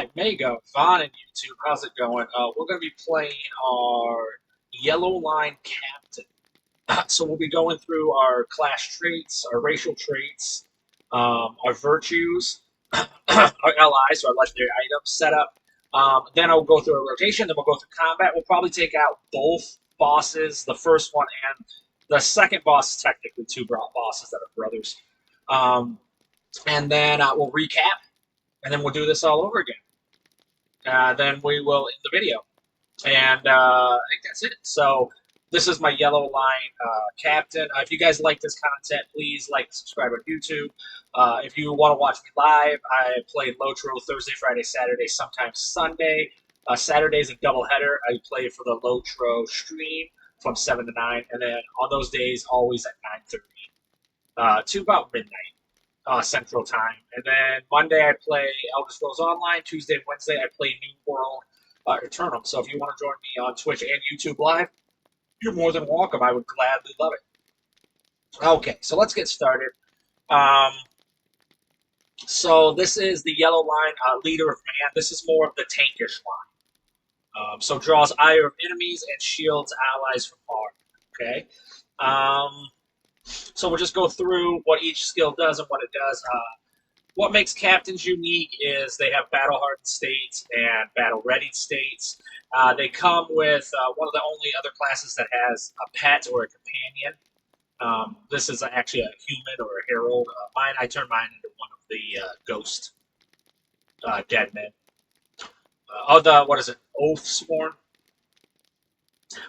Alright, Mega, Vaughn and YouTube, how's it going? We're going to be playing our Yellow Line Captain. So we'll be going through our class traits, our racial traits, our virtues, our allies, so our legendary items setup. Then I'll go through a rotation, then we'll go through combat. We'll probably take out both bosses, the first one and the second boss is technically two bosses that are brothers. And then we'll recap, and then we'll do this all over again. Then we will end the video. And I think that's it. So this is my Yellow Line Captain. If you guys like this content, please like and subscribe on YouTube. If you want to watch me live, I play LOTRO Thursday, Friday, Saturday, sometimes Sunday. Saturday's a doubleheader. I play for the LOTRO stream from 7 to 9. And then on those days, always at 9:30 to about midnight. Central Time. And then Monday I play Elder Scrolls Online. Tuesday and Wednesday I play New World Eternum. So if you want to join me on Twitch and YouTube Live, you're more than welcome. I would gladly love it. Okay, so let's get started. So this is the Yellow Line Leader of Man. This is more of the tankish line. So draws ire of enemies and shields allies from harm. Okay. So we'll just go through what each skill does and what it does. What makes captains unique is they have battle-hardened states and battle-ready states. They come with one of the only other classes that has a pet or a companion. This is actually a human or a herald. I turned mine into one of the ghost dead men. What is it? Oathsworn?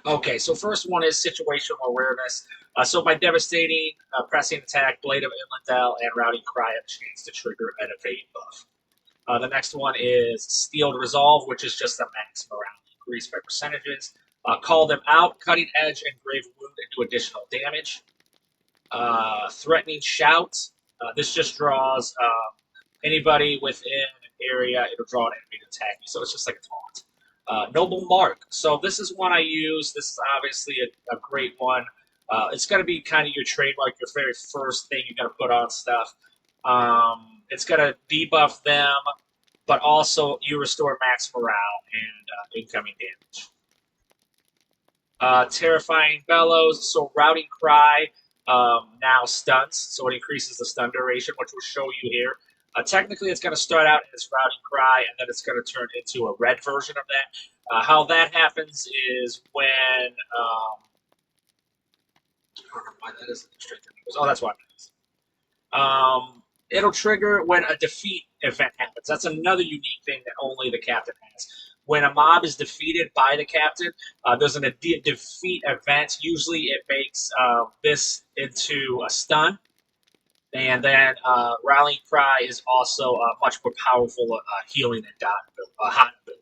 Okay, so first one is situational awareness. So by devastating, pressing attack, Blade of Inlandell, and Routing Cry have a chance to trigger an evade buff. The next one is Steeled Resolve, which is just a max morale increase by percentages. Call them out, Cutting Edge, and Grave Wound into additional damage. Threatening Shout. This just draws anybody within an area. It'll draw an enemy to attack you, so it's just like a taunt. Noble Mark. So this is one I use. This is obviously a great one. It's going to be kind of your trademark, your very first thing you're going to put on stuff. It's going to debuff them, but also you restore max morale and incoming damage. Terrifying Bellows. So Routing Cry now stuns, so it increases the stun duration, which we'll show you here. Technically, it's going to start out as Routing Cry, and then it's going to turn into a red version of that. How that happens is when I don't know why that isn't straight. Oh, that's why it is. It'll trigger when a defeat event happens. That's another unique thing that only the captain has. When a mob is defeated by the captain, there's a defeat event. Usually it makes this into a stun. And then Rallying Cry is also much more powerful healing and hot ability.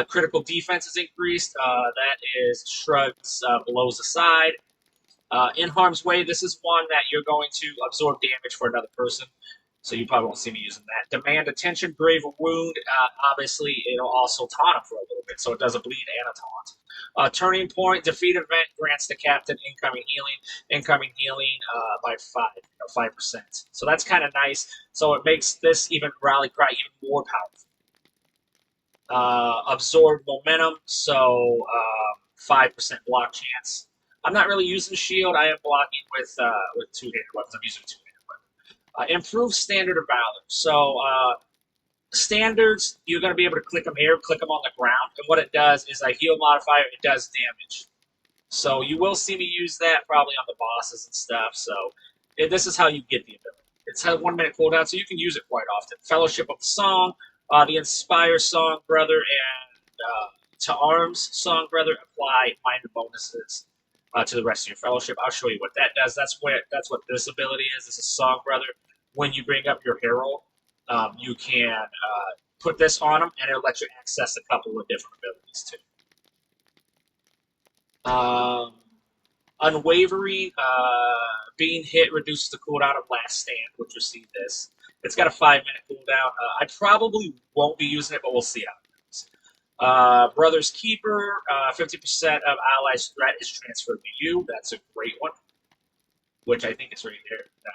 Critical defense is increased. That is shrugs, blows aside. In harm's way, this is one that you're going to absorb damage for another person, so you probably won't see me using that. Demand attention, Grave Wound. Obviously, it'll also taunt him for a little bit, so it does a bleed and a taunt. Turning Point, defeat event grants the captain incoming healing by 5%. So that's kind of nice. So it makes this Rally Cry even more powerful. Absorb momentum, so 5% block chance. I'm not really using shield. I am blocking with two-handed weapons. I'm using two-handed weapons. Improve standard of valor. So standards, you're going to be able to click them here, click them on the ground, and what it does is a heal modifier. It does damage. So you will see me use that probably on the bosses and stuff. So this is how you get the ability. It's a 1 minute cooldown, so you can use it quite often. Fellowship of the Song. The Inspire Song Brother and To Arms Song Brother apply minor bonuses to the rest of your fellowship. I'll show you what that does. That's what this ability is. This is Song Brother. When you bring up your herald, you can put this on them, and it'll let you access a couple of different abilities too. Unwavering, being hit reduces the cooldown of Last Stand, which you'll see this. It's got a 5 minute cooldown. I probably won't be using it, but we'll see how it goes. Brother's Keeper, 50% of allies' threat is transferred to you. That's a great one, which I think is right there now.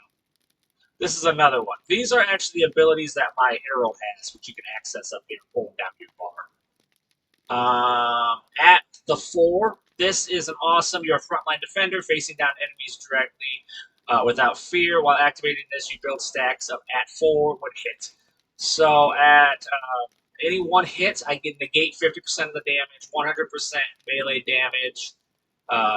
This is another one. These are actually the abilities that my hero has, which you can access up here, pulling down your bar. At the 4, this is an awesome. You're a frontline defender facing down enemies directly without fear. While activating this, you build stacks of at 4 when hit. So at any one hit, I can negate 50% of the damage, 100% melee damage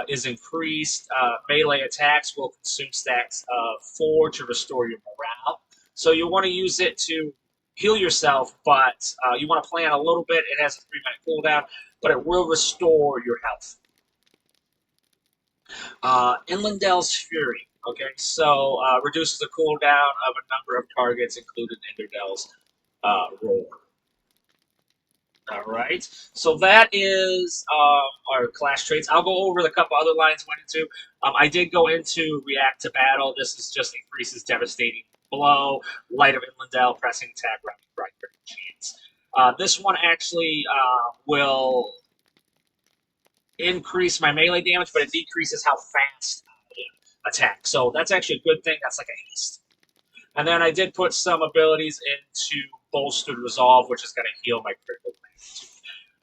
is increased. Melee attacks will consume stacks of 4 to restore your morale. So you want to use it to heal yourself, but you want to plan a little bit. It has a 3-minute cooldown, but it will restore your health. Inlandel's Fury. Okay, so reduces the cooldown of a number of targets, including Inlandel's roar. All right, so that is our class traits. I'll go over the couple other lines I went into. I did go into React to Battle. This is just increases devastating blow, light of Inlandel, pressing attack, rapid strike, critical chance. This one actually will increase my melee damage, but it decreases how fast I attack. So that's actually a good thing. That's like a haste. And then I did put some abilities into Bolstered Resolve, which is going to heal my critical damage.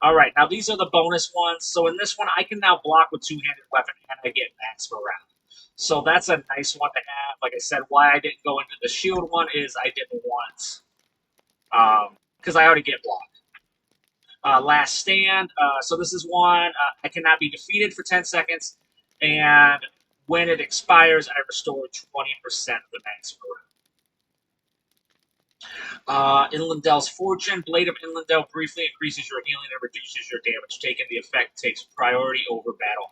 All right, now these are the bonus ones. So in this one, I can now block with two-handed weapon and I get max morale. So that's a nice one to have. Like I said, why I didn't go into the shield one is I didn't want, because I already get blocked. Last Stand. So this is one. I cannot be defeated for 10 seconds, and when it expires, I restore 20% of the max morale. Inlandel's Fortune. Blade of Inlandel briefly increases your healing and reduces your damage taken. The effect takes priority over battle.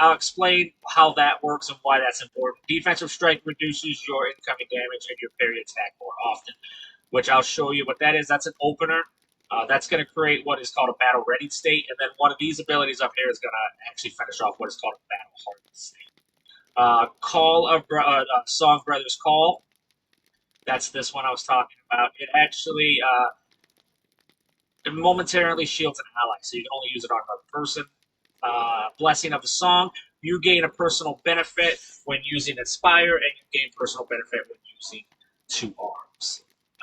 I'll explain how that works and why that's important. Defensive Strike reduces your incoming damage and your parry attack more often, which I'll show you what that is. That's an opener. That's going to create what is called a battle ready state, and then one of these abilities up here is going to actually finish off what is called a battle hardened state. Call of Song Brothers Call. That's this one I was talking about. It actually it momentarily shields an ally, so you can only use it on another person. Blessing of the Song. You gain a personal benefit when using Inspire, and you gain personal benefit when using 2 arms.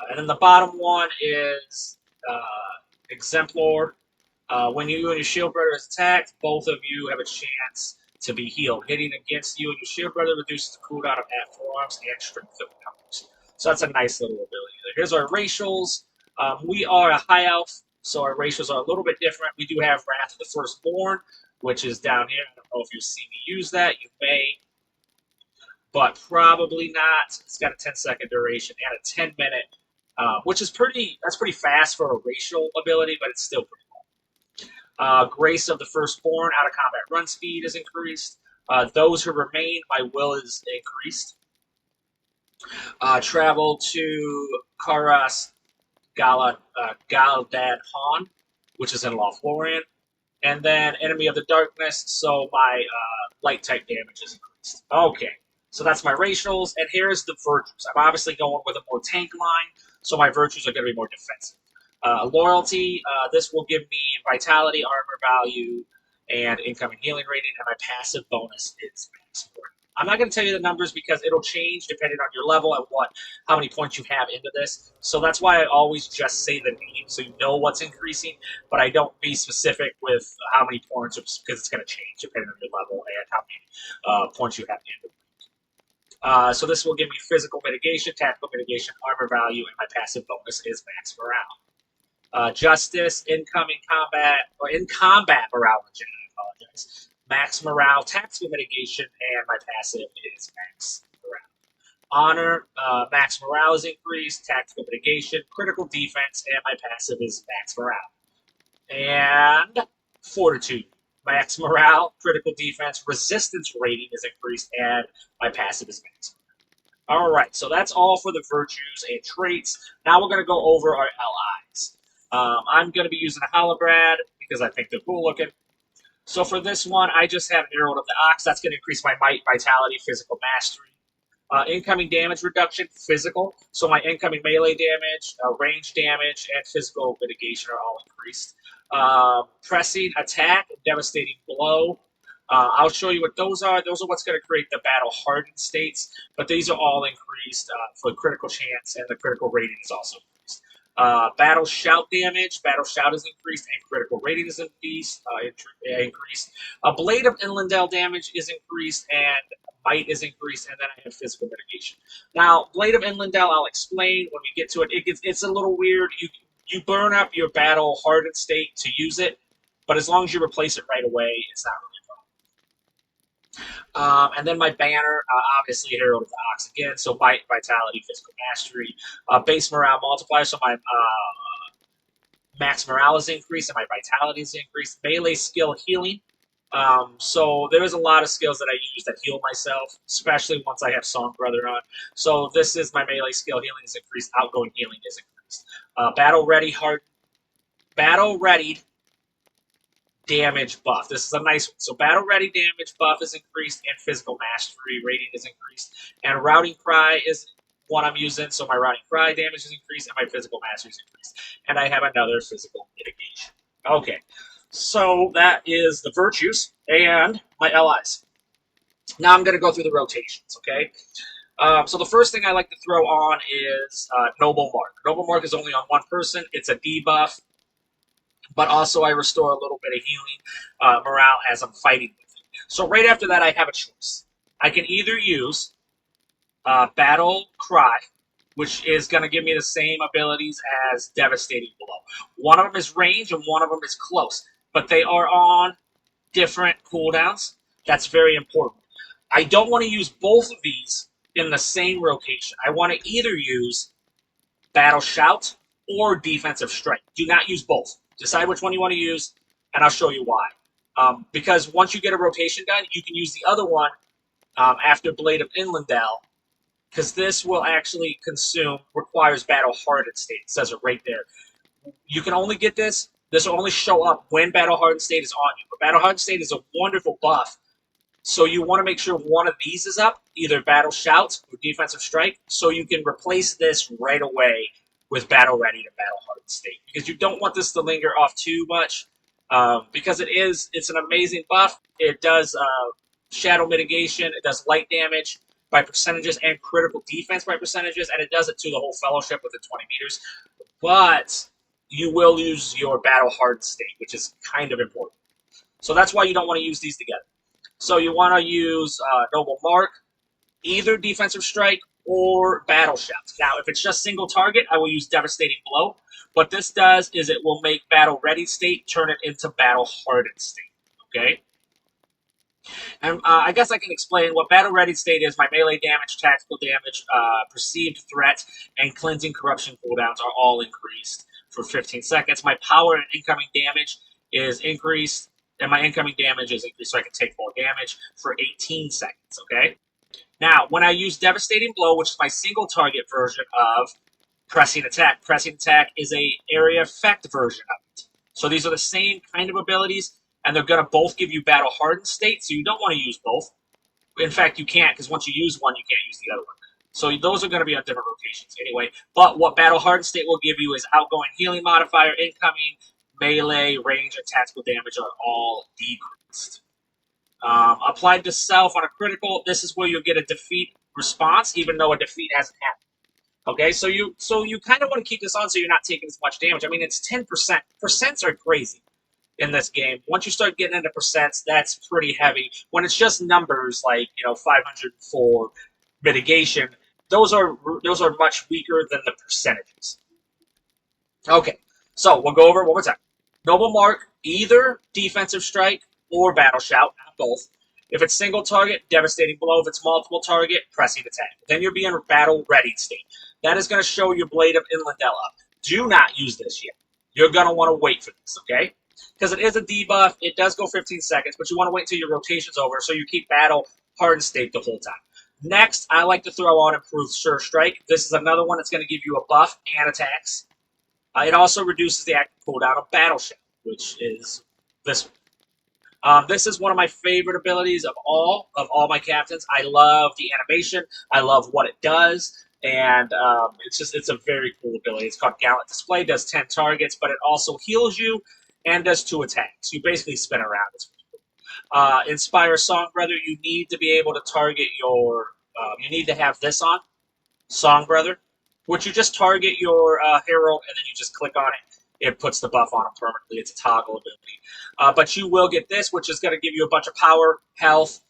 And then the bottom one is Exemplar. When you and your shield brother is attacked, both of you have a chance to be healed. Hitting against you and your shield brother reduces the cooldown of at 4 arms and strength of numbers. So that's a nice little ability. Here's our racials. We are a high elf, so our racials are a little bit different. We do have Wrath of the Firstborn, which is down here. I don't know if you've seen me use that. You may, but probably not. It's got a 10-second duration and a 10-minute, which is pretty fast for a racial ability, but it's still pretty long. Grace of the Firstborn, out of combat run speed is increased. Those who remain, my will is increased. Travel to Karas Galdad Han, which is in Lothlorien. And then Enemy of the Darkness, so my light type damage is increased. Okay, so that's my racials, and here's the virtues. I'm obviously going with a more tank line, so my virtues are going to be more defensive. Loyalty, this will give me vitality, armor value, and incoming healing rating, and my passive bonus is max morale. I'm not going to tell you the numbers because it'll change depending on your level and how many points you have into this. So that's why I always just say the name so you know what's increasing, but I don't be specific with how many points because it's going to change depending on your level and how many points you have into. So this will give me physical mitigation, tactical mitigation, armor value, and my passive bonus is max morale. Justice, in combat morale, I apologize. Max morale, tactical mitigation, and my passive is max morale. Honor, max morale is increased, tactical mitigation, critical defense, and my passive is max morale. And Fortitude, max morale, critical defense, resistance rating is increased, and my passive is max morale. All right, so that's all for the virtues and traits. Now we're going to go over our LIs. I'm going to be using a Holobrad because I think they're cool looking. So for this one, I just have Herald of the Ox. That's going to increase my might, vitality, physical mastery. Incoming damage reduction, physical. So my incoming melee damage, range damage, and physical mitigation are all increased. Pressing attack, devastating blow. I'll show you what those are. Those are what's going to create the battle hardened states, but these are all increased for critical chance, and the critical rating is also increased. Battle shout damage, battle shout is increased, and critical rating is increased. A blade of Inlandell damage is increased, and might is increased, and then I have physical mitigation. Now, blade of Inlandell, I'll explain when we get to it. It's a little weird. You burn up your battle hardened state to use it, but as long as you replace it right away, it's not really a problem. And then my banner, obviously Herald of the Ox again, so vitality, physical mastery, base morale multiplier, so my max morale is increased and my vitality is increased. Melee skill healing. So there is a lot of skills that I use that heal myself, especially once I have Song Brother on. So this is my melee skill healing is increased, outgoing healing is increased. Battle readied damage buff. This is a nice one. So battle ready damage buff is increased, and physical mastery rating is increased. And routing cry is what I'm using. So my routing cry damage is increased, and my physical mastery is increased. And I have another physical mitigation. Okay, so that is the virtues and my LIs. Now I'm going to go through the rotations. Okay. So the first thing I like to throw on is Noble Mark. Noble Mark is only on one person. It's a debuff, but also I restore a little bit of healing morale as I'm fighting with it. So right after that, I have a choice. I can either use Battle Cry, which is going to give me the same abilities as Devastating Blow. One of them is range and one of them is close, but they are on different cooldowns. That's very important. I don't want to use both of these in the same rotation. I want to either use Battle Shout or Defensive Strike. Do not use both. Decide which one you want to use, and I'll show you why. Because once you get a rotation done, you can use the other one after Blade of Inlandell, because this will actually requires Battle Hardened State. It says it right there. You can only get this. This will only show up when Battle Hardened State is on you. But Battle Hardened State is a wonderful buff. So you want to make sure one of these is up, either Battle Shout or Defensive Strike, so you can replace this right away with Battle Ready to Battle Hardened State. Because you don't want this to linger off too much, because it's an amazing buff. It does shadow mitigation, it does light damage by percentages and critical defense by percentages, and it does it to the whole fellowship within 20 meters. But you will lose your Battle Hardened State, which is kind of important. So that's why you don't want to use these together. So you want to use Noble Mark, either Defensive Strike or Battle Shout. Now, if it's just single target, I will use Devastating Blow. What this does is it will make Battle Ready State turn it into Battle Hardened State. Okay? And I guess I can explain what Battle Ready State is. My melee damage, tactical damage, perceived threat, and cleansing corruption cooldowns are all increased for 15 seconds. My power and incoming damage is increased, and my incoming damage is increased so I can take more damage for 18 seconds, okay? Now, when I use Devastating Blow, which is my single target version of Pressing Attack is a area effect version of it. So these are the same kind of abilities, and they're going to both give you Battle Hardened State, so you don't want to use both. In fact, you can't, because once you use one, you can't use the other one. So those are going to be on different rotations anyway. But what Battle Hardened State will give you is outgoing healing modifier, incoming, melee, range, and tactical damage are all decreased. Applied to self on a critical, this is where you'll get a defeat response, even though a defeat hasn't happened. Okay, so you kind of want to keep this on so you're not taking as much damage. I mean, it's 10%. Percents are crazy in this game. Once you start getting into percents, that's pretty heavy. When it's just numbers like 504 mitigation, those are much weaker than the percentages. Okay, so we'll go over it one more time. Noble Mark, either Defensive Strike or Battle Shout, not both. If it's single target, Devastating Blow. If it's multiple target, Pressing Attack. Then you'll be in Battle Ready State. That is going to show your Blade of Inlandell up. Do not use this yet. You're going to want to wait for this, okay? Because it is a debuff. It does go 15 seconds, but you want to wait until your rotation's over so you keep Battle Hardened State the whole time. Next, I like to throw on Improved Sure Strike. This is another one that's going to give you a buff and attacks. It also reduces the active cooldown of Battle Shout, which is this one. This is one of my favorite abilities of all my captains. I love the animation. I love what it does. And it's a very cool ability. It's called Gallant Display. Does 10 targets, but it also heals you and does 2 attacks. You basically spin around. Inspire Song Brother, you need to be able to target your. You need to have this on Song Brother, which you just target your hero and then you just click on it. It puts the buff on him permanently. It's a toggle ability. But you will get this, which is going to give you a bunch of power, health,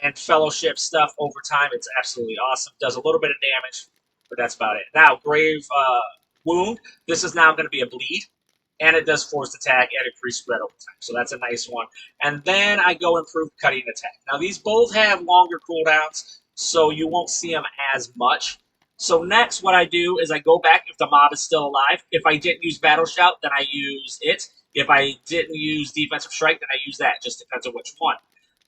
and fellowship stuff over time. It's absolutely awesome. Does a little bit of damage, but that's about it. Now, Grave Wound. This is now going to be a bleed, and it does forced attack and increased spread over time. So that's a nice one. And then I go improve cutting attack. Now, these both have longer cooldowns, so you won't see them as much. So next, what I do is I go back if the mob is still alive. If I didn't use Battle Shout, then I use it. If I didn't use Defensive Strike, then I use that. It just depends on which one.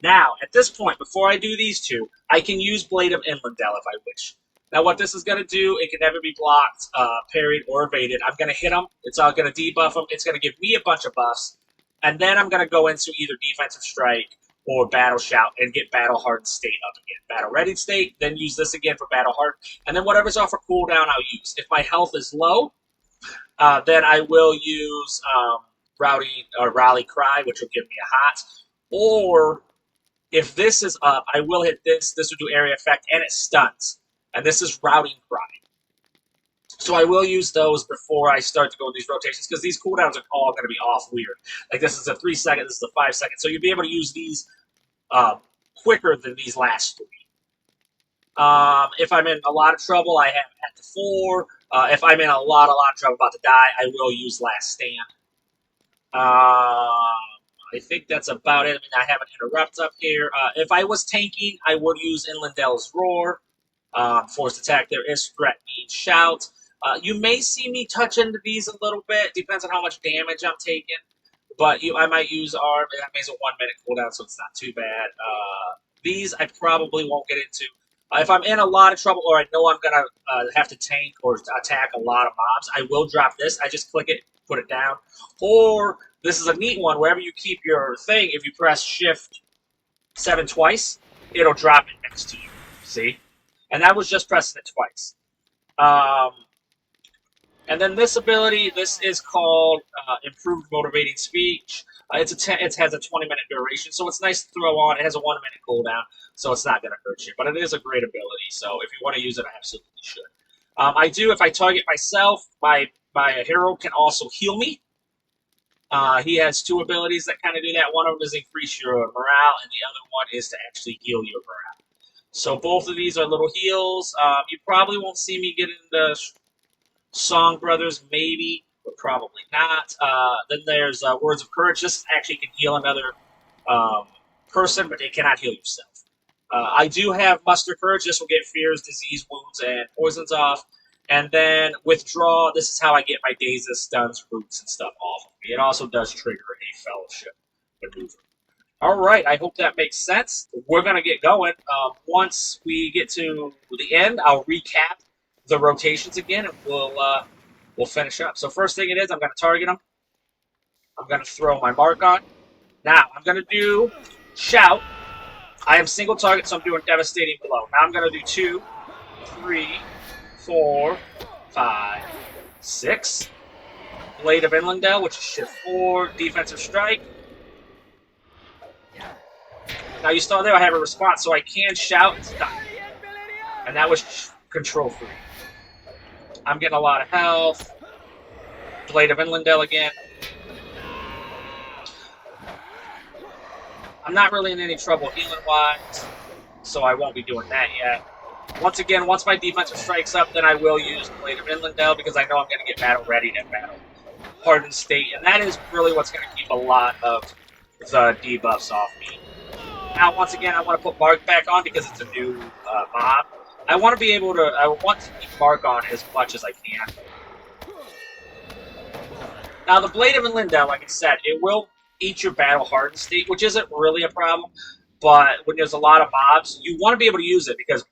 Now, at this point, before I do these two, I can use Blade of Inlandel if I wish. Now, what this is going to do, it can never be blocked, parried, or evaded. I'm going to hit them. It's all going to debuff them. It's going to give me a bunch of buffs. And then I'm going to go into either Defensive Strike or Battle Shout and get Battle Hardened State up again. Battle Ready State, then use this again for Battle Hardened. And then whatever's off for cooldown, I'll use. If my health is low, then I will use Rally Cry, which will give me a hot. Or if this is up, I will hit this. This will do area effect, and it stuns. And this is Routing Cry. So I will use those before I start to go in these rotations, because these cooldowns are all going to be off weird. Like this is a 3 second, this is a 5 second. So you'll be able to use these quicker than these last 3. If I'm in a lot of trouble, I have at the 4. If I'm in a lot of trouble about to die, I will use Last Stand. I think that's about it. I mean, I have an Interrupt up here. If I was tanking, I would use Inlandel's Roar. Forced Attack, there is Threatening Shout. You may see me touch into these a little bit. Depends on how much damage I'm taking. But I might use Arm. That makes a 1 minute cooldown, so it's not too bad. These I probably won't get into. If I'm in a lot of trouble or I know I'm going to have to tank or attack a lot of mobs, I will drop this. I just click it, put it down. Or this is a neat one. Wherever you keep your thing, if you press Shift 7 twice, it'll drop it next to you. See? And that was just pressing it twice. And then this ability, this is called Improved Motivating Speech. It has a 20-minute duration, so it's nice to throw on. It has a 1 minute cooldown, so it's not going to hurt you. But it is a great ability, so if you want to use it, I absolutely should. I do, if I target myself, my hero can also heal me. He has 2 abilities that kind of do that. One of them is increase your morale, and the other one is to actually heal your morale. So both of these are little heals. You probably won't see me get into Song Brothers, maybe, but probably not. Then there's Words of Courage. This actually can heal another person, but it cannot heal yourself. I do have Muster Courage. This will get fears, disease, wounds, and poisons off. And then Withdraw. This is how I get my dazes, stuns, roots, and stuff off of me. It also does trigger a fellowship maneuver. All right, I hope that makes sense. We're going to get going. Once we get to the end, I'll recap the rotations again, and we'll finish up. So first thing it is, I'm going to target them. I'm going to throw my mark on. Now, I'm going to do Shout. I am single target, so I'm doing Devastating Blow. Now I'm going to do 2, 3, 4, 5, 6. Blade of Inlandel, which is Shift 4. Defensive Strike. Now you saw there I have a response, so I can shout and stop. And that was Control 3. I'm getting a lot of health. Blade of Inlandel again. I'm not really in any trouble healing-wise, so I won't be doing that yet. Once again, once my defensive strike's up, then I will use Blade of Inlandel because I know I'm going to get battle ready to battle Hardened State, and that is really what's going to keep a lot of the debuffs off me. Now, once again, I want to put Mark back on because it's a new mob. I want to be able to, I want to keep Mark on as much as I can. Now, the Blade of Inlandel, like I said, it will eat your battle hardened state, which isn't really a problem. But when there's a lot of mobs, you want to be able to use it because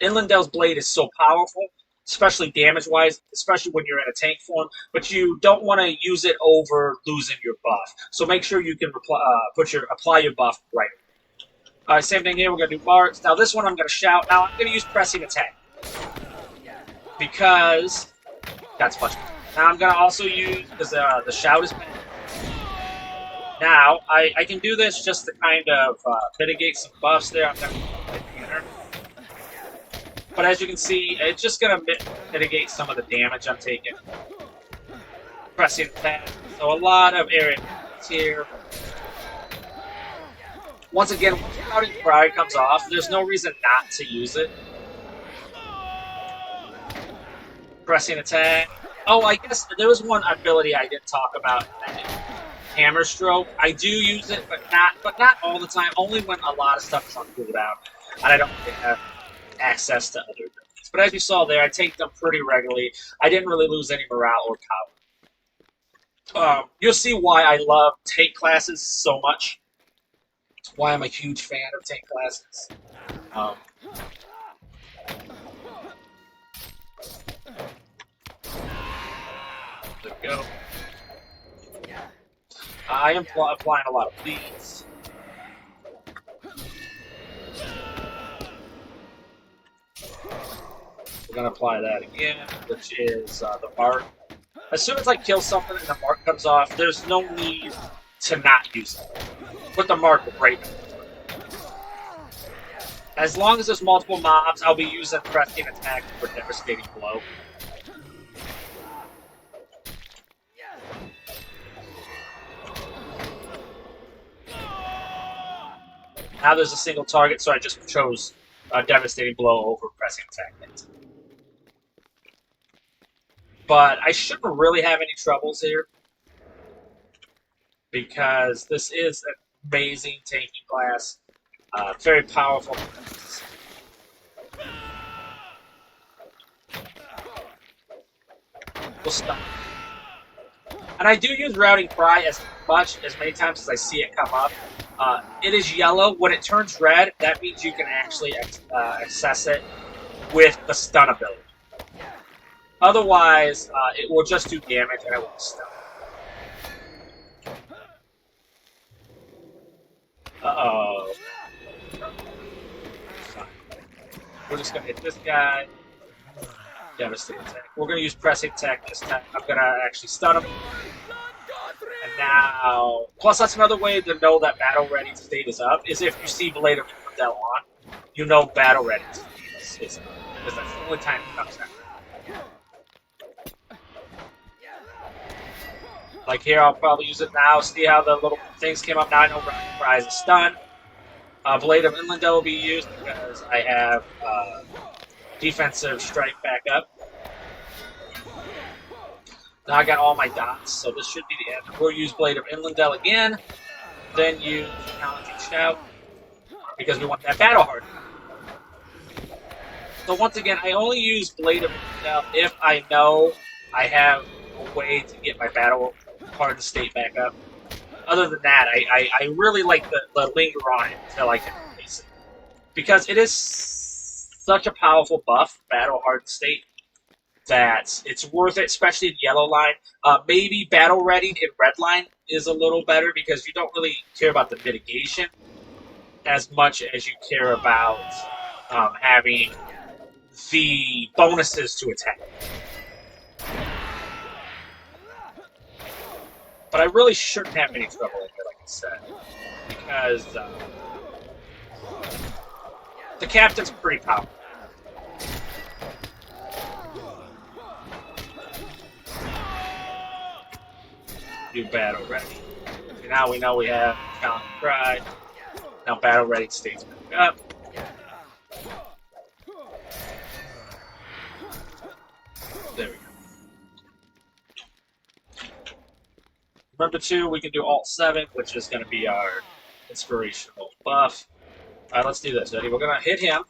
Inlandel's blade is so powerful, especially damage-wise, especially when you're in a tank form, but you don't want to use it over losing your buff. So make sure you can apply your buff right. All right, same thing here. We're going to do marks. Now this one I'm going to shout. Now I'm going to use pressing attack because that's much better. Now I'm going to also use, because the shout is bad. Now, I can do this just to kind of mitigate some buffs there. I'm going to play beginner. But as you can see, it's just going to mitigate some of the damage I'm taking. Pressing attack. So a lot of area here. Once again, once Routing Cry comes off, there's no reason not to use it. Pressing attack. Oh, I guess there was one ability I didn't talk about. Hammer Stroke. I do use it, but not all the time. Only when a lot of stuff is on cooldown, and I don't really have access to other abilities. But as you saw there, I take them pretty regularly. I didn't really lose any morale or power. You'll see why I love tank classes so much. It's why I'm a huge fan of tank classes. There we go. I am applying a lot of bleeds. We're going to apply that again, which is the mark. As soon as I kill something and the mark comes off, there's no need to not use it. Put the mark right now. As long as there's multiple mobs, I'll be using pressing attack for devastating blow. Now there's a single target, so I just chose a devastating blow over pressing attack. But I shouldn't really have any troubles here, because this is an amazing tanking class. Very powerful. We'll stop. And I do use Routing Cry as many times as I see it come up. It is yellow. When it turns red, that means you can actually access it with the stun ability. Otherwise, it will just do damage and it won't stun. Uh-oh. We're just going to hit this guy. Devastating attack. We're going to use pressing attack this time. I'm going to actually stun him. And now... Plus, that's another way to know that Battle Ready state is up, is if you see Blade of Infidel on, you know Battle Ready state is up. Because that's the only time it comes out. Like here, I'll probably use it now. See how the little things came up? Now I know Routing Cry is a stun. Blade of Infidel will be used because I have defensive strike back up. Now I got all my dots, so this should be the end. We'll use Blade of Infidel again, then use Challenging Shout, because we want that battle hard. So once again, I only use Blade of Infidel if I know I have a way to get my battle hard state back up. Other than that, I really like the linger on it until I can replace it. Because it is such a powerful buff, battle hard state, that it's worth it, especially in yellow line. Maybe battle ready in red line is a little better because you don't really care about the mitigation as much as you care about having the bonuses to attack. But I really shouldn't have any trouble in here, like I said, because the captain's pretty powerful. Do battle ready. So now we know we have Challenge Cry. Now battle ready stays back up. There we go. Remember too, we can do Alt 7, which is going to be our inspirational buff. Alright, let's do this. Ready? We're going to hit him.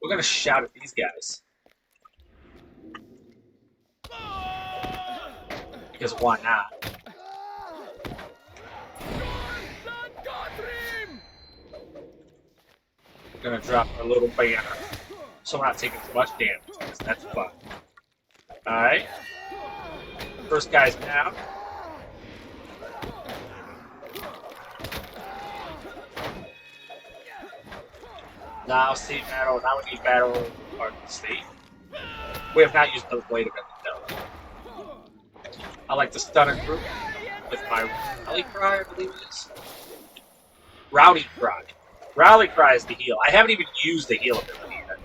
We're going to shout at these guys. Because why not? We're going to drop our little banner so we're not taking too much damage, because that's fun. Alright. First guy's down. Now, see battle. Now we need battle hard state. We have not used the Blade of Infidel. I like to stun a group. with my Rally Cry, I believe it is. Rowdy Cry. Rally Cry is the heal. I haven't even used the heal ability yet.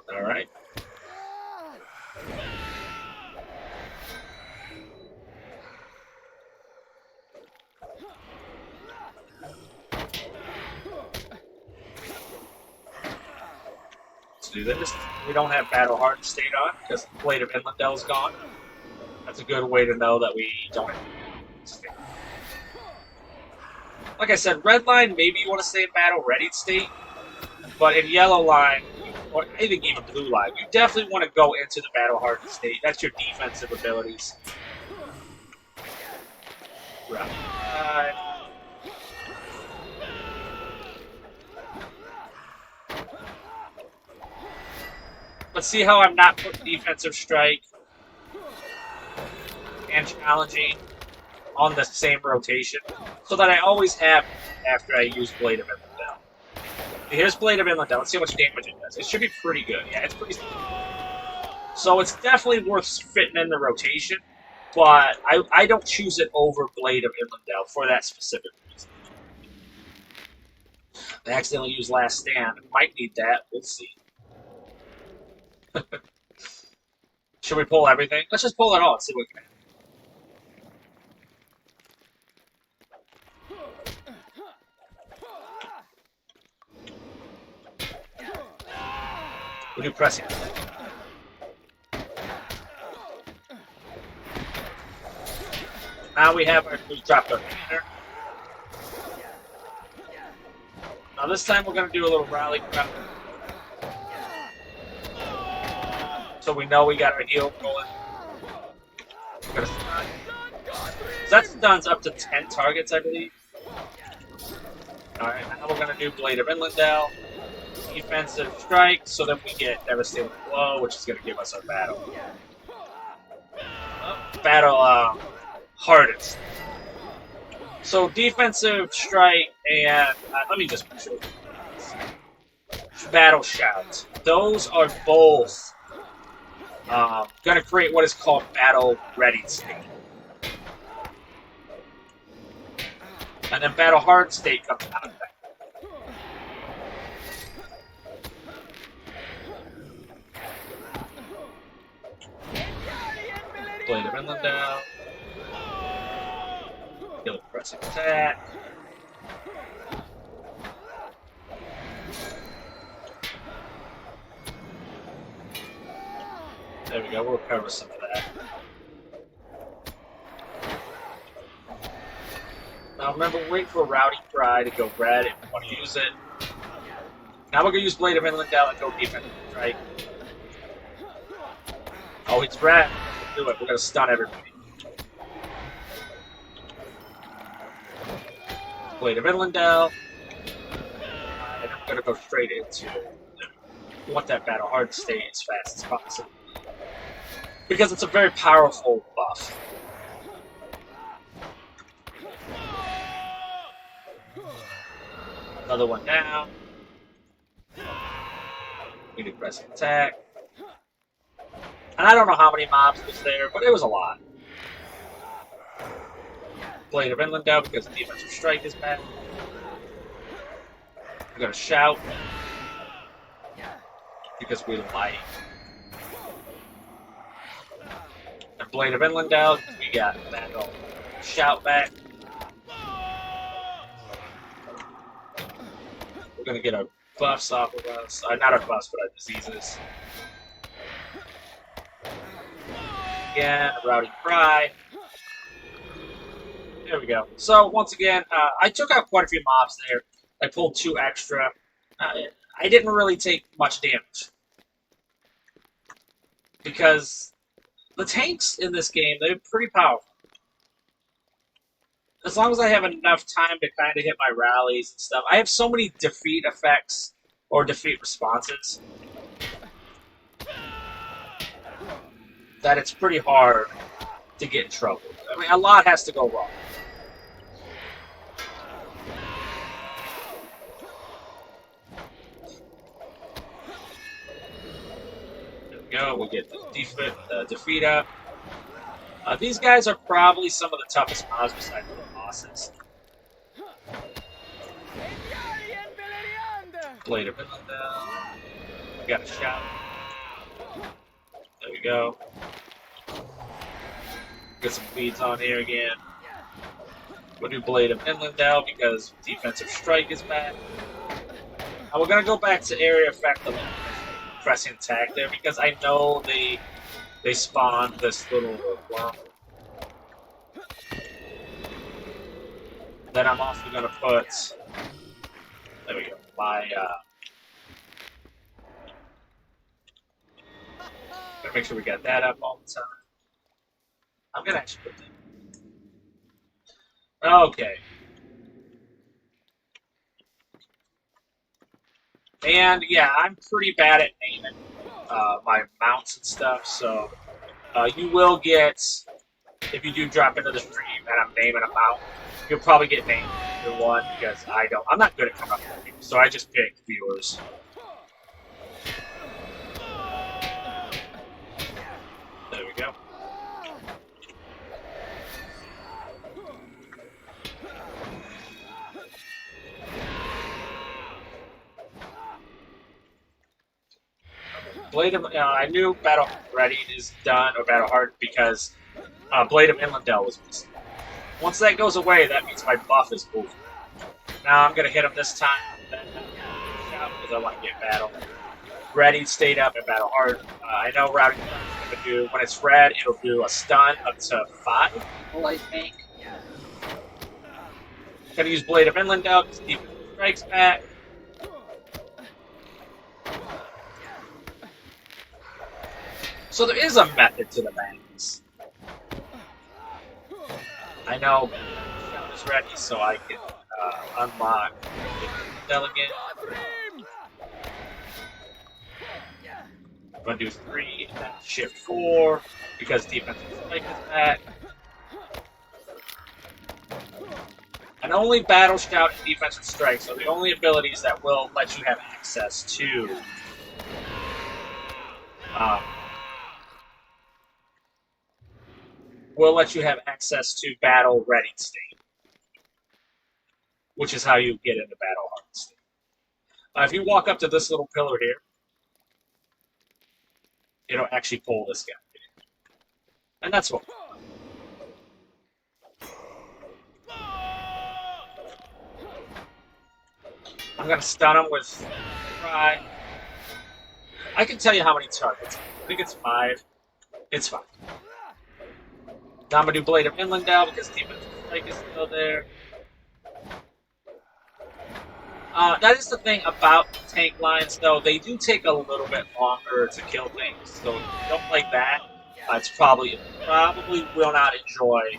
Alright. Let's do this. We don't have Battle Hardened State on because the Blade of Inlandell is gone. That's a good way to know that we don't have state. Like I said, red line, maybe you want to stay in battle ready state, but in yellow line, or I think even blue line, you definitely want to go into the battle hardened state. That's your defensive abilities. Right. But see how I'm not putting defensive strike and challenging on the same rotation, so that I always have after I use Blade of Inlandell. Here's Blade of Inlandell. Let's see how much damage it does. It should be pretty good. Yeah, it's pretty. So it's definitely worth fitting in the rotation, but I don't choose it over Blade of Inlandell for that specific reason. I accidentally used Last Stand. Might need that. We'll see. Should we pull everything? Let's just pull it all and see what we can have. We'll do pressing. Now we have our drop our banner. Now this time we're going to do a little rally crowd. So we know we got our heal going. We're gonna stun. That stuns up to 10 targets, I believe. Alright, now we're going to do Blade of Inlandell. Defensive strike, so then we get Devastating Blow, which is going to give us our battle. Hardest. So defensive strike and let me just show you. Battle Shout. Those are both going to create what is called battle ready state. And then battle hard state comes out of that. Blade of Inlandell. He'll press attack. There we go, we'll recover some of that. Now remember, wait for Rowdy Cry to go red if you want to use it. Now we're going to use Blade of Inlandell and go defensive strike. Oh, it's red. Do it. We're going to stun everybody. Blade of Inlandell. And I'm going to go straight into it. We want that battle hard to stay as fast as possible. Because it's a very powerful buff. Another one down. We do press attack. And I don't know how many mobs was there, but it was a lot. Blade of Inlandell because the defensive strike is bad. We're gonna shout because we like. And Blade of Inlandell, we got that shout back. We're gonna get our buffs off of us. Not our buffs, but our diseases. Again, Rowdy Cry. There we go. So, once again, I took out quite a few mobs there. I pulled 2 extra. I didn't really take much damage. Because the tanks in this game, they're pretty powerful. As long as I have enough time to kind of hit my rallies and stuff. I have so many defeat effects or defeat responses that it's pretty hard to get in trouble. I mean, a lot has to go wrong. go. We'll get the defeat up. These guys are probably some of the toughest mobs besides the bosses. Blade of Inlandel. We got a shout. There we go. Get some leads on here again. We'll do Blade of Inlandel because defensive strike is back. And we're gonna go back to area effect of pressing attack there because I know they spawned this little worm. Then I'm also gonna put, there we go, my gonna make sure we got that up all the time. I'm gonna actually put that. Okay. And yeah, I'm pretty bad at naming my mounts and stuff, so you will get, if you do drop into the stream and I'm naming a mount, you'll probably get named either one because I'm not good at coming up with names, so I just pick viewers. There we go. Blade of, I knew Battle Ready is done, or Battle Hard, because Blade of Inlandel was missing. Once that goes away, that means my buff is moving. Now I'm going to hit him this time, because I want to get Battle Ready stayed up at Battle Hard. I know Routing is going to do, when it's red, it'll do a stun up to 5 people, I think. Going to use Blade of Inlandel because defense strikes back. So there is a method to the madness. I know Shout is ready, so I can unlock Delegate. I'm going to do 3 and then shift 4 because defensive strike is back. And only Battle Shout and Defensive Strikes are the only abilities that will let you have access to Battle Ready state, which is how you get into Battle Hard state. If you walk up to this little pillar here, it'll actually pull this guy. And that's what. I'm going to stun him with Try. I can tell you how many targets. I think it's 5. It's 5. Now I'm going to do Blade of Inlandel because defensive strike is still there. That is the thing about tank lines, though. They do take a little bit longer to kill things. So if you don't like that, it's probably will not enjoy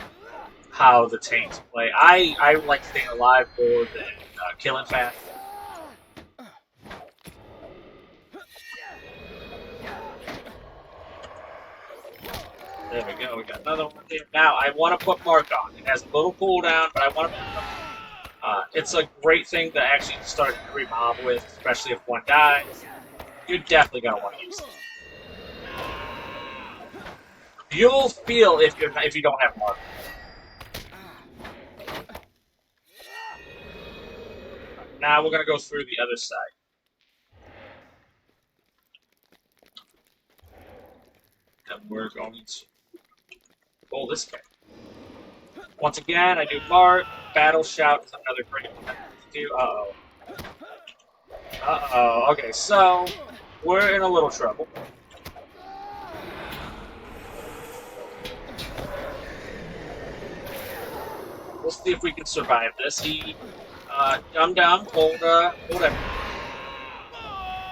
how the tanks play. I like staying alive more than killing fast. There we go. We got another one here. Now, I want to put Mark on. It has a little cooldown, but I want to put it's a great thing to actually start every mob with, especially if one dies. You're definitely going to want to use it. You'll feel if you don't have Mark. Now we're going to go through the other side. And we're going to pull this guy. Once again, I do Mark. Battle Shout is another great one to do. Uh-oh. Uh-oh. Okay, so we're in a little trouble. We'll see if we can survive this. He, hold everything.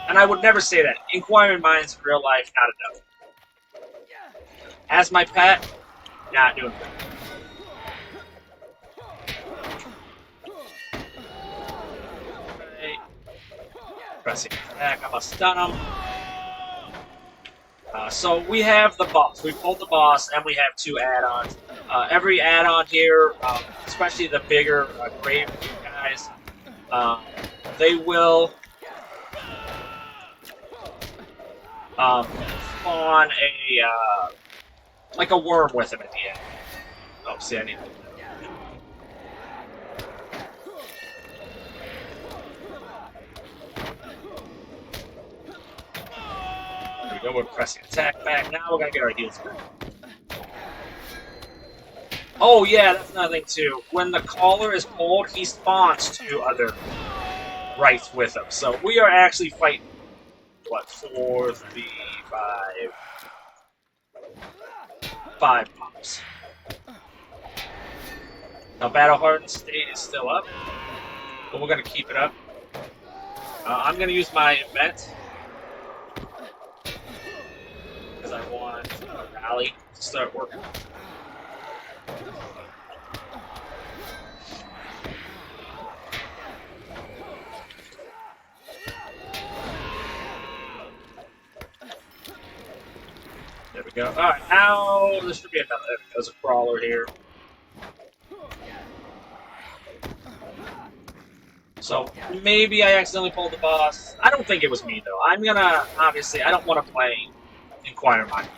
And I would never say that. Inquiring minds in real life, not enough. As my pet, not doing good. Okay. Pressing attack, I must stun him. So we have the boss. We pulled the boss, and we have 2 add-ons. Every add-on here, especially the bigger grave guys, they will spawn a like a worm with him at the end. Oh, see, I need to. There we go. We're pressing attack back. Now we're gonna get our heals back. Oh yeah, that's another thing too. When the collar is pulled, he spawns two other wraiths with him. So we are actually fighting. What, 4, 3, 5 pops. Now, Battle Hardened State is still up, but we're going to keep it up. I'm going to use my event because I want a rally to start working. There we go. Alright, now there should be another. There's a crawler here. So maybe I accidentally pulled the boss. I don't think it was me though. I'm gonna, obviously, I don't want to play Inquire Mind.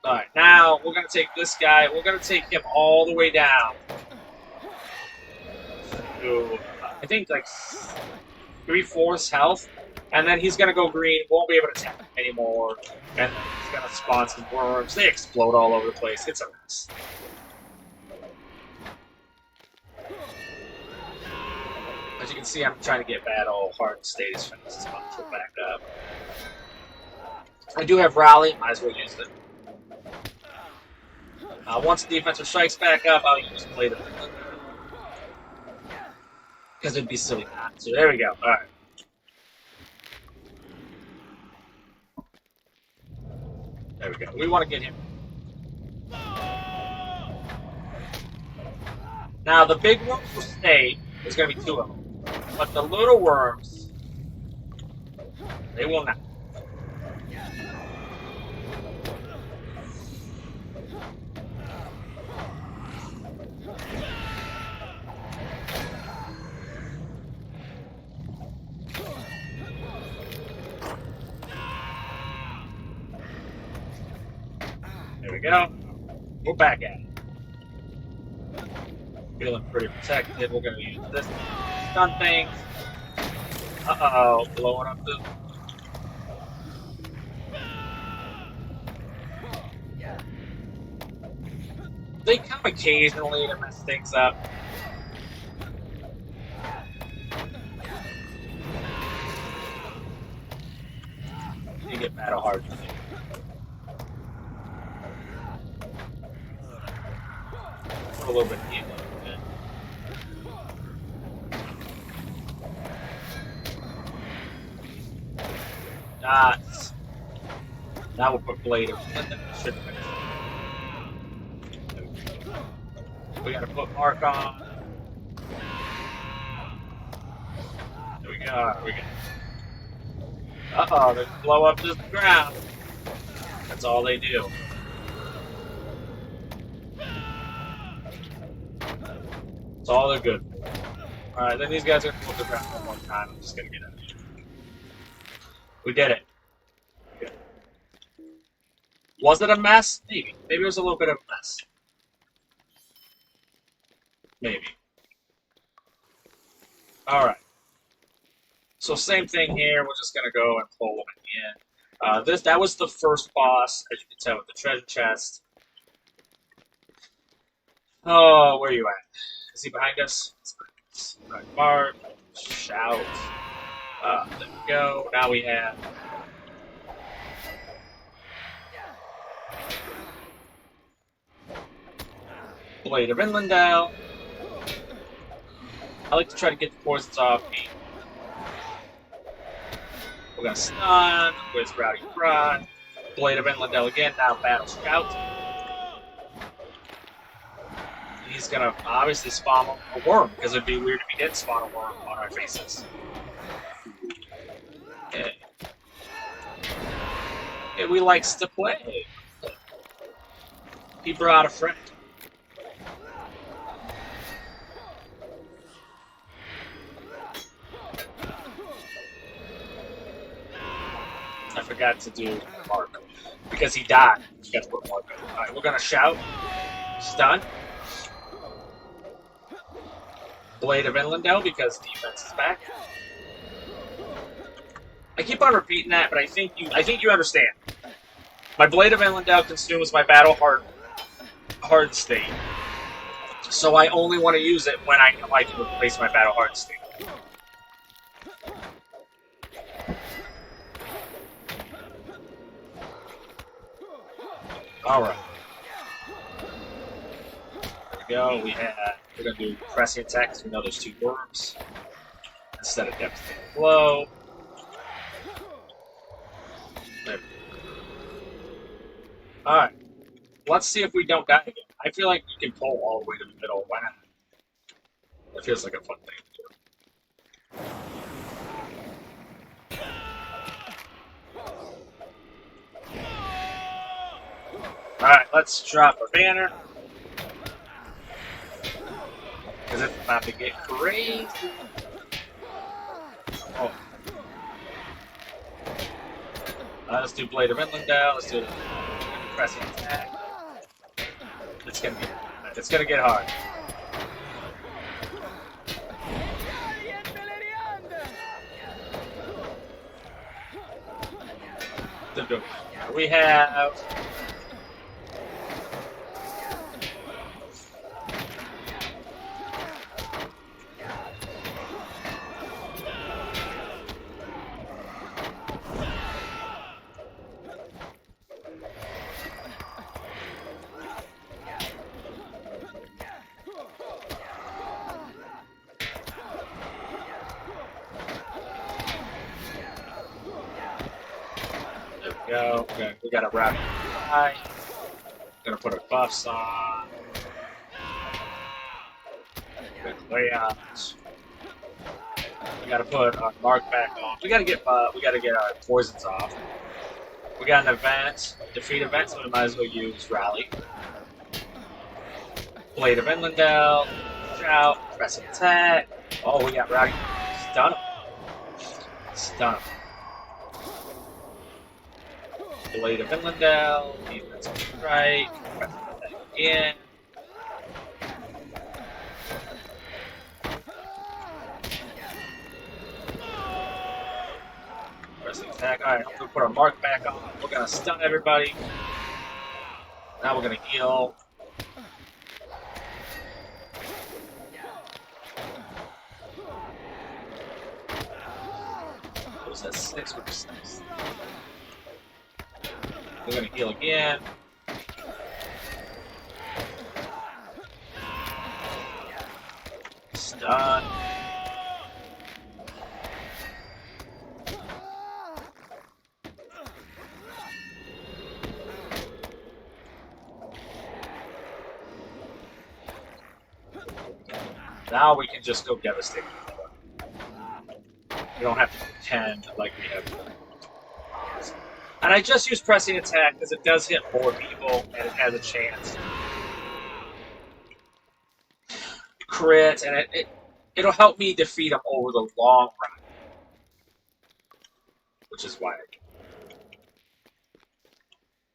Alright, now we're gonna take this guy, we're gonna take him all the way down to, I think like 3/4 health, and then he's gonna go green, won't be able to attack him anymore, and then he's gonna spawn some worms. They explode all over the place. It's a mess. As you can see, I'm trying to get Battle Hardened State as fast as possible back up. I do have Rally, might as well use it. Once the defensive strikes back up, I'll use Blade of Wind. Because it'd be silly not to. There we go. Alright. There we go. We want to get him. Now, the big worms will stay. There's going to be 2 of them. But the little worms, they will not. There we go. We're back at it. Feeling pretty protected. We're going to use this stun thing. Uh-oh, blowing up the... They come occasionally to mess things up. You get Battle Hardened. A little bit deeper. Nice. Now we'll put Blade of Wind. We gotta put Mark on. There we go. There we go. Uh-oh, they blow up just the ground. That's all they do. That's all they're good for. Alright, then these guys are gonna blow the ground one more time. I'm just gonna get out of here. We did it. Good. Was it a mess? Maybe. Maybe it was a little bit of a mess. Maybe. Alright. So same thing here. We're just going to go and pull them at the end. That was the first boss, as you can tell, with the treasure chest. Oh, where are you at? Is he behind us? Right, Bart. Shout. There we go. Now we have... Blade of Inlandale. I like to try to get the poisons off me. We're gonna stun with Rowdy Prod. Blade of Inlandale again, now Battle Scout. He's gonna obviously spawn a worm, because it'd be weird if he didn't spawn a worm on our faces. Okay. Yeah, we likes to play. He brought a friend. forgot to do Mark. Because he died. Forgot to put Mark on. Alright, we're gonna shout. Stun. Blade of Inlandell because defense is back. I keep on repeating that, but I think you understand. My Blade of Inlandell consumes my battle hard state. So I only want to use it when I know I can replace my battle hard state. Alright. There we go. We're gonna do pressing attack because we know there's 2 worms. Instead of devastating blow. Alright. Let's see if we don't die again. I feel like you can pull all the way to the middle. Why not? That feels like a fun thing to do. Alright, let's drop a banner. Because it's about to get crazy. Oh. Let's do Blade of Inlandell. Let's do the pressing attack. It's gonna get hard. We have go. We got a rapid fire. Gonna put our buffs on. Good layout. We gotta put our mark back on. We gotta get our poisons off. We got an event, defeat event, so we might as well use rally. Blade of Inlandell, shout, press attack. Oh, we got rally. Stun him. Stun him. Blade of Inlandell, defensive strike, press attack again. Pressing attack. Alright, I'm gonna put our mark back on. We're gonna stun everybody. Now we're gonna heal. What was that? 6 or 6? We're gonna heal again. Stun. Now we can just go devastate. We don't have to pretend like we have. And I just use pressing attack because it does hit more people and it has a chance. Crit, and it'll help me defeat them over the long run. Which is why I do.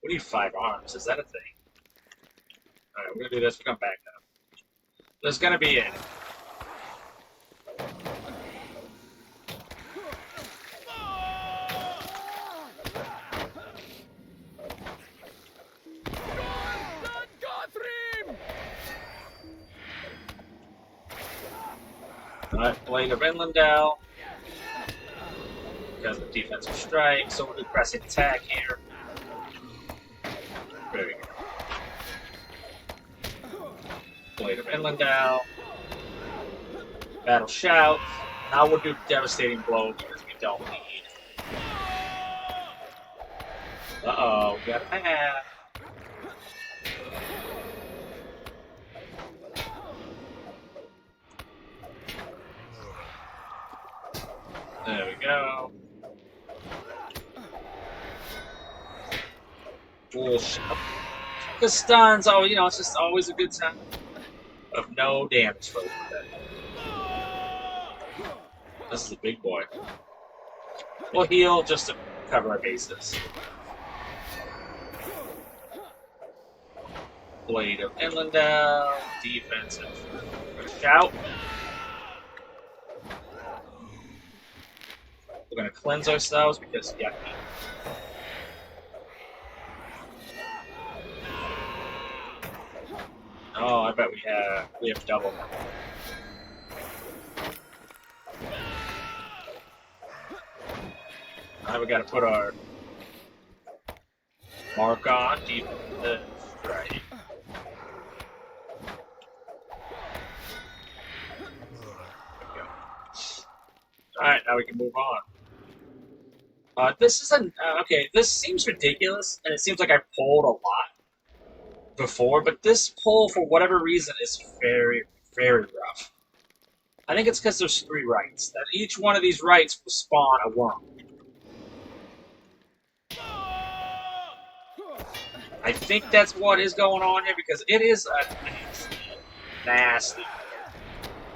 We need 5 arms. Is that a thing? Alright, we're gonna do this. We come back now. There's gonna be it. Alright, Blade of Inlandell. Because of defensive strike, so we'll do pressing attack here. There we go. Blade of Inlandell. Battle shout. Now we'll do devastating blow because we don't need. Uh-oh, we got a path. There we go. Bullshit. The stuns, oh, you know, it's just always a good time of no damage for the day. This is a big boy. We'll heal just to cover our bases. Blade of Inlandell, defensive. We're gonna shout. We're gonna cleanse ourselves because yucky. Oh, I bet we have double. Now we gotta put our mark on deep right. Alright, now we can move on. This is okay, this seems ridiculous, and it seems like I've pulled a lot before, but this pull, for whatever reason, is very, very rough. I think it's because there's 3 rights. That each one of these rights will spawn a worm. I think that's what is going on here, because it is a nasty.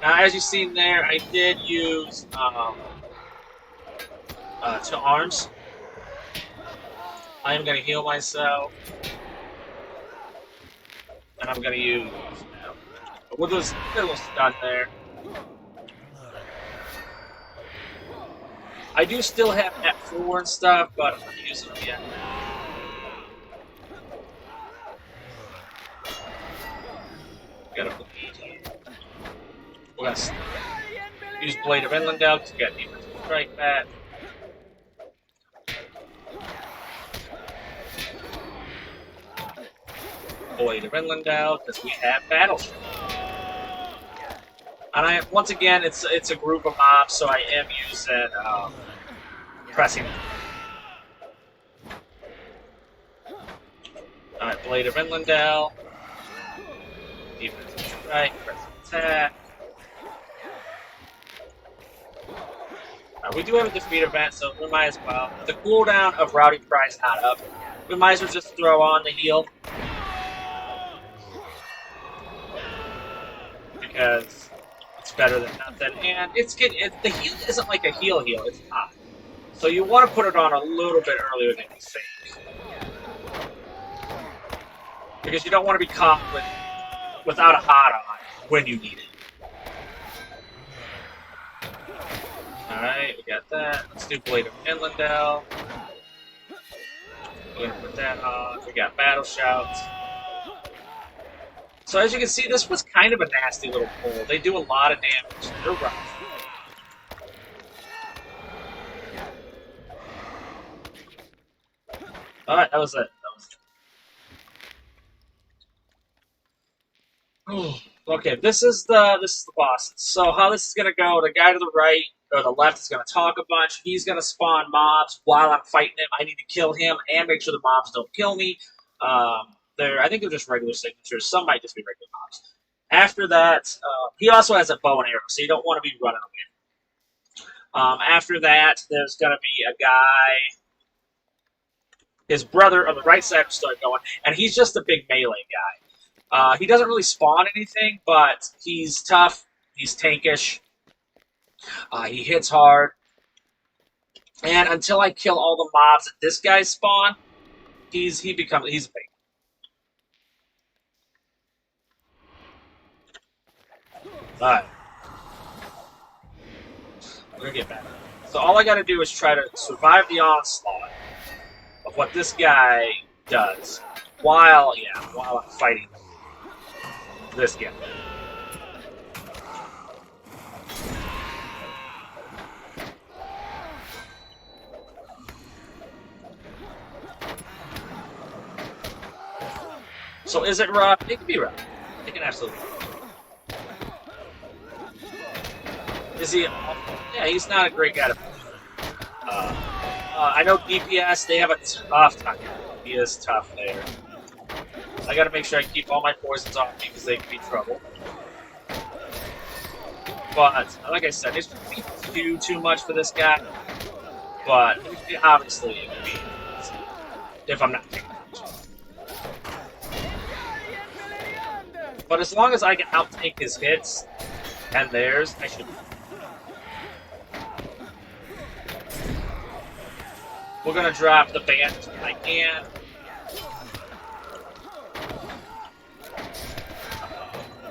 Now, as you've seen there, I did use 2 arms. I am going to heal myself. And I'm going to use... with those little stun there. I do still have F4 and stuff, but I'm not using them yet. Got a Poteen. We're going to use Blade of Inlandell to get defensive strike back. Blade of Inlandell because we have Battleship. And once again, it's a group of mobs, so I am using pressing. Alright, Blade of Inlandell. Defensive strike, press attack. We do have a defeat event, so we might as well. The cooldown of Rowdy Cry is not up. We might as well just throw on the heal. Because it's better than nothing, and the heal isn't like a heal, it's hot. So you want to put it on a little bit earlier than you think. Because you don't want to be caught without a hot on when you need it. Alright, we got that. Let's do Blade of Inlandell. We're gonna put that on. We got Battle Shouts. So as you can see, this was kind of a nasty little pull. They do a lot of damage. They're rough. Alright, that was it. Okay, this is the boss. So how this is gonna go, the guy to the right or the left is gonna talk a bunch. He's gonna spawn mobs while I'm fighting him. I need to kill him and make sure the mobs don't kill me. I think they're just regular signatures. Some might just be regular mobs. After that, he also has a bow and arrow, so you don't want to be running away. After that, there's going to be a guy. His brother on the right side will start going, and he's just a big melee guy. He doesn't really spawn anything, but he's tough. He's tankish. He hits hard. And until I kill all the mobs that this guy spawn, he's a big. Alright. We're gonna get back. So all I gotta do is try to survive the onslaught of what this guy does while I'm fighting this guy. So is it rough? It can be rough. It can absolutely be rough. Is he awful? Yeah, he's not a great guy to play. I know DPS, they have a tough time. He is tough there. I gotta make sure I keep all my poisons off me because they can be trouble. But, like I said, it's too much for this guy. But, obviously, it would be if I'm not taking damage. But as long as I can outtake his hits and theirs, I should be. We're going to drop the bandage when I can.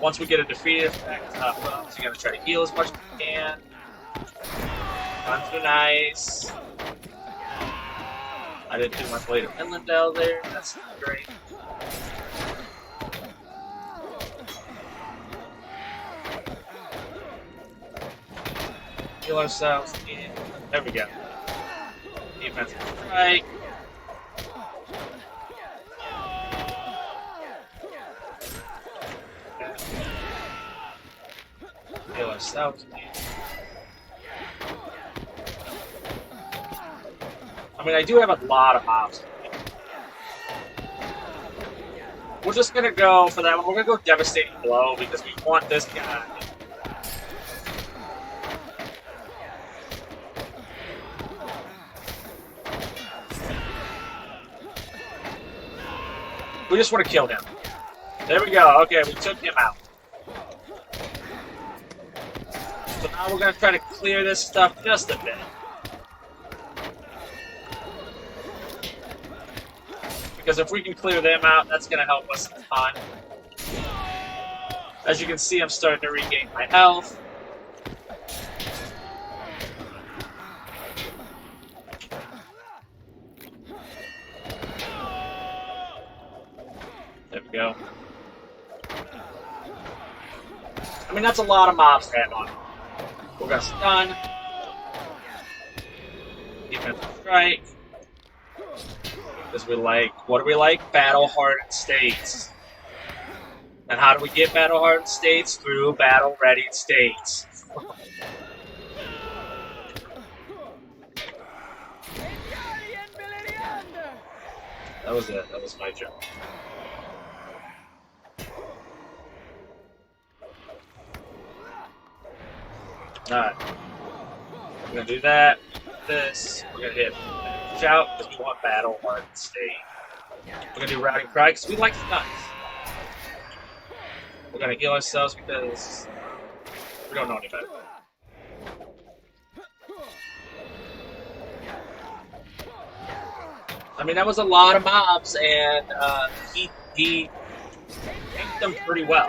Once we get a defeated effect, we're going to try to heal as much as we can. Not too nice. I didn't do much later Inlandell there. That's great. Heal ourselves. There we go. Defensive strike. Heal ourselves. I mean, I do have a lot of mobs. We're just gonna go for that one. We're gonna go Devastating Blow because we want this guy. We just want to kill him. There we go. Okay, we took him out. So now we're gonna try to clear this stuff just a bit. Because if we can clear them out, that's going to help us a ton. As you can see, I'm starting to regain my health. There we go. I mean, that's a lot of mobs to have on. We're going to stun. Defensive strike. Because we like, what do we like? Battle-hardened states. And how do we get battle-hardened states? Through battle-readied states. That was it. That was my job. Alright. We're going to do that. This. We're going to hit Shout because we want battle hardened state. We're gonna do Routing Cry because we like stuns. We're gonna heal ourselves because we don't know any better. I mean, that was a lot of mobs, and he tanked them pretty well.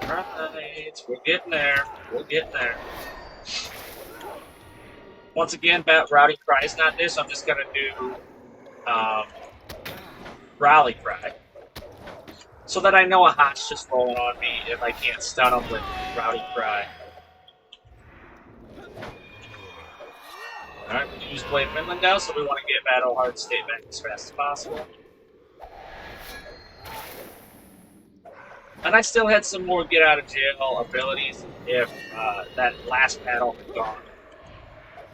Alright, we're getting there. We're getting there. Once again, Routing Cry is not there, so I'm just gonna do Rally Cry. So that I know a hot's just rolling on me if I can't stun him with Routing Cry. Alright, we use Blade of Inland now, so we want to get Battle Hard State back as fast as possible. And I still had some more get out of jail abilities if that last battle had gone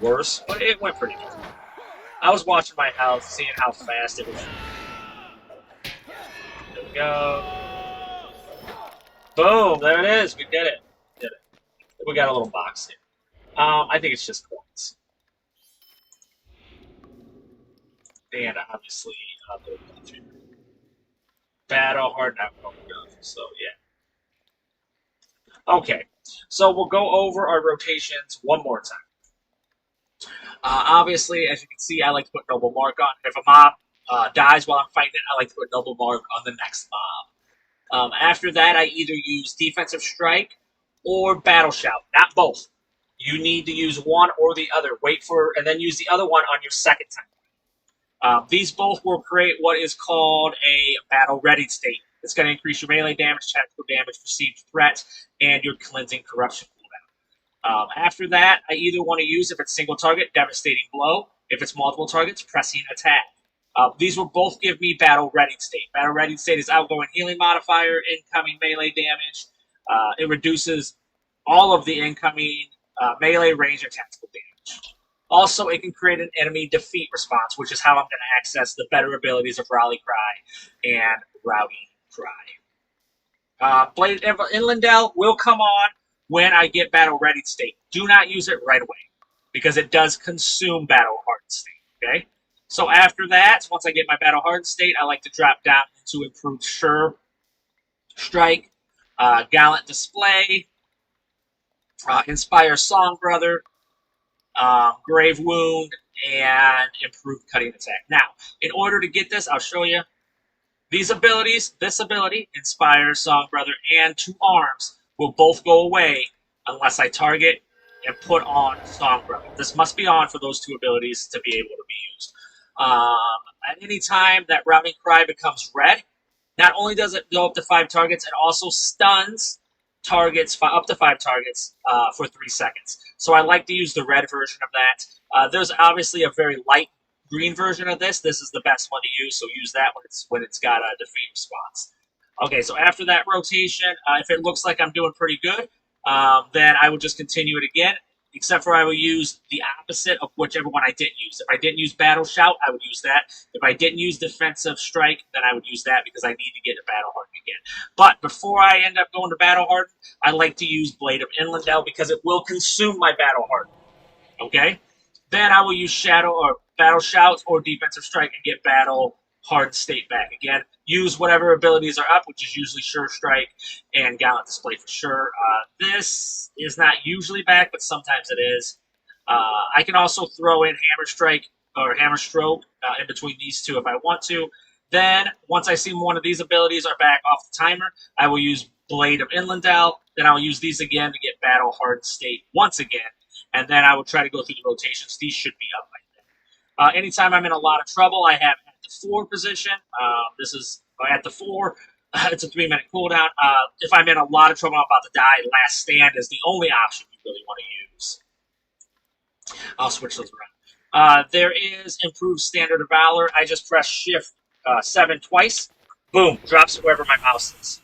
worse, but it went pretty good. I was watching my health, seeing how fast it was. There we go. Boom, there it is. We did it. We did it. We got a little box here. I think it's just coins. And obviously, battle hard outcome goes. So yeah. Okay, so we'll go over our rotations one more time. Obviously, as you can see, I like to put Noble Mark on. If a mob dies while I'm fighting it, I like to put Noble Mark on the next mob. After that, I either use Defensive Strike or Battle Shout. Not both. You need to use one or the other. Wait for, and then use the other one on your second time. These both will create what is called a battle-ready state. It's going to increase your melee damage, tactical damage, perceived threats, and your cleansing corruption cooldown. After that, I either want to use, if it's single target, Devastating Blow. If it's multiple targets, Pressing Attack. These will both give me battle-ready state. Battle-ready state is outgoing healing modifier, incoming melee damage. It reduces all of the incoming melee, range, and tactical damage. Also, it can create an enemy defeat response, which is how I'm going to access the better abilities of Rally Cry and Routing Cry. Blade of Inlandell will come on when I get Battle Ready state. Do not use it right away, because it does consume Battle Hard state, okay? So after that, once I get my Battle Hard state, I like to drop down into Improved Sure Strike, Gallant Display, Inspire Song Brother, Grave Wound, and Improved Cutting Attack. Now, in order to get this, I'll show you. These abilities, this ability, Inspire, Song Brother, and Two Arms, will both go away unless I target and put on Song Brother. This must be on for those two abilities to be able to be used. At any time that Routing Cry becomes red, not only does it go up to 5 targets, it also stuns targets up to 5 targets for 3 seconds. So I like to use the red version of that. There's obviously a very light green version of this. This is the best one to use, so use that when it's got a defeat response. Okay, so after that rotation, if it looks like I'm doing pretty good, then I will just continue it again. Except for I will use the opposite of whichever one I didn't use. If I didn't use Battle Shout, I would use that. If I didn't use Defensive Strike, then I would use that because I need to get to Battle Harden again. But before I end up going to Battle Harden, I like to use Blade of Inlandell because it will consume my Battle Harden. Okay? Then I will use Shadow or Battle Shouts or Defensive Strike and get Battle Hard State back. Again, use whatever abilities are up, which is usually Sure Strike and Gallant Display for sure. This is not usually back, but sometimes it is. I can also throw in Hammer Strike or Hammer Stroke in between these two if I want to. Then, once I see one of these abilities are back off the timer, I will use Blade of Inlandell. Then I'll use these again to get Battle Hard State once again. And then I will try to go through the rotations. These should be up by then. Anytime I'm in a lot of trouble, I have at the 4 position. This is at the 4. It's a 3-minute cooldown. If I'm in a lot of trouble, I'm about to die. Last Stand is the only option you really want to use. I'll switch those around. There is Improved Standard of Valor. I just press Shift 7 twice. Boom, drops it wherever my mouse is.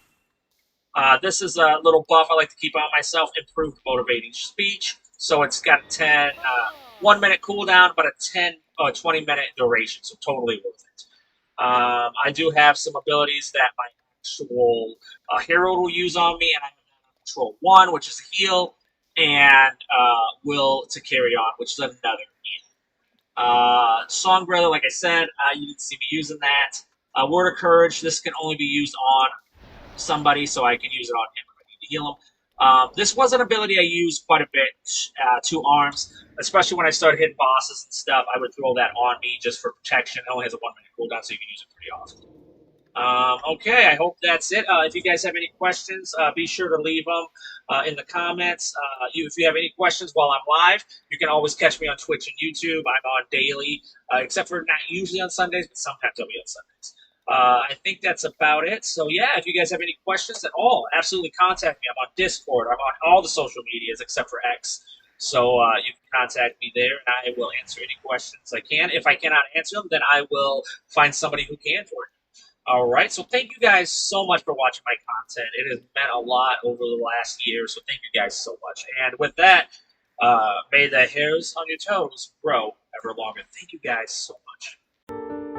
This is a little buff I like to keep on myself. Improved Motivating Speech. So it's got a 1-minute cooldown, but a 20-minute duration. So totally worth it. I do have some abilities that my actual hero will use on me, and I have Control 1, which is a heal, and Will to Carry On, which is another heal. Song Brother, like I said, you didn't see me using that. Word of Courage, this can only be used on somebody, so I can use it on him if I need to heal him. This was an ability I used quite a bit, Two Arms, especially when I started hitting bosses and stuff. I would throw that on me just for protection. It only has a 1-minute cooldown, so you can use it pretty often. Okay, I hope that's it. If you guys have any questions, be sure to leave them in the comments. If you have any questions while I'm live, you can always catch me on Twitch and YouTube. I'm on daily, except for not usually on Sundays, but sometimes I'll be on Sundays. I think that's about it. So, yeah, if you guys have any questions at all, absolutely contact me. I'm on Discord. I'm on all the social medias except for X. So you can contact me there, and I will answer any questions I can. If I cannot answer them, then I will find somebody who can for you. All right, so thank you guys so much for watching my content. It has meant a lot over the last year, so thank you guys so much. And with that, may the hairs on your toes grow ever longer. Thank you guys so much.